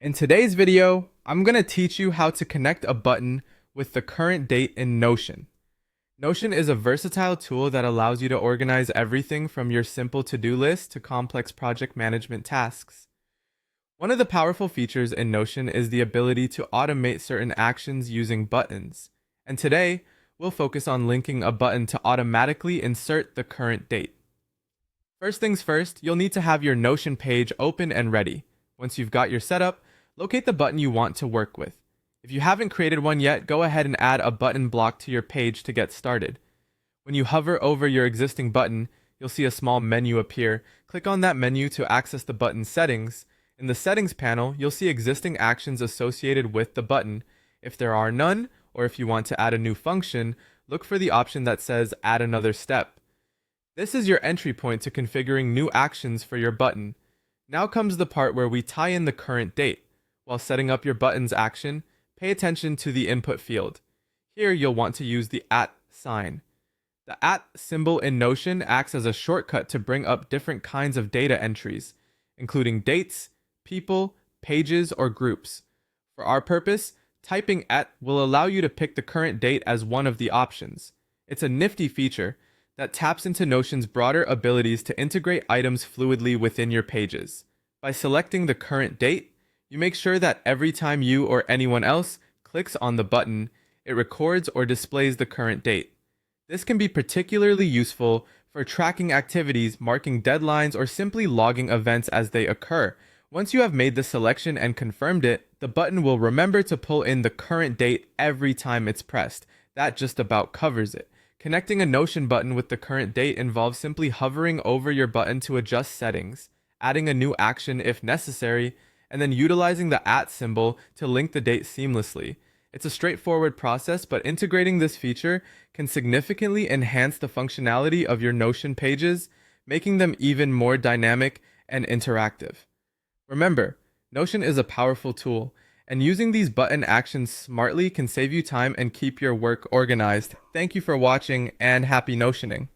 In today's video, I'm going to teach you how to connect a button with the current date in Notion. Notion is a versatile tool that allows you to organize everything from your simple to-do list to complex project management tasks. One of the powerful features in Notion is the ability to automate certain actions using buttons. And today, we'll focus on linking a button to automatically insert the current date. First things first, you'll need to have your Notion page open and ready. Once you've got your setup, locate the button you want to work with. If you haven't created one yet, go ahead and add a button block to your page to get started. When you hover over your existing button, you'll see a small menu appear. Click on that menu to access the button's settings. In the settings panel, you'll see existing actions associated with the button. If there are none, or if you want to add a new function, look for the option that says Add Another Step. This is your entry point to configuring new actions for your button. Now comes the part where we tie in the current date. While setting up your button's action, pay attention to the input field. Here you'll want to use the @ sign. The @ symbol in Notion acts as a shortcut to bring up different kinds of data entries, including dates, people, pages, or groups. For our purpose, typing @ will allow you to pick the current date as one of the options. It's a nifty feature that taps into Notion's broader abilities to integrate items fluidly within your pages. By selecting the current date, you make sure that every time you or anyone else clicks on the button, it records or displays the current date. This can be particularly useful for tracking activities, marking deadlines, or simply logging events as they occur. Once you have made the selection and confirmed it, the button will remember to pull in the current date every time it's pressed. That just about covers it. Connecting a Notion button with the current date involves simply hovering over your button to adjust settings, adding a new action if necessary, and then utilizing the @ symbol to link the date seamlessly. It's a straightforward process, but integrating this feature can significantly enhance the functionality of your Notion pages, making them even more dynamic and interactive. Remember, Notion is a powerful tool, and using these button actions smartly can save you time and keep your work organized. Thank you for watching, and happy Notioning.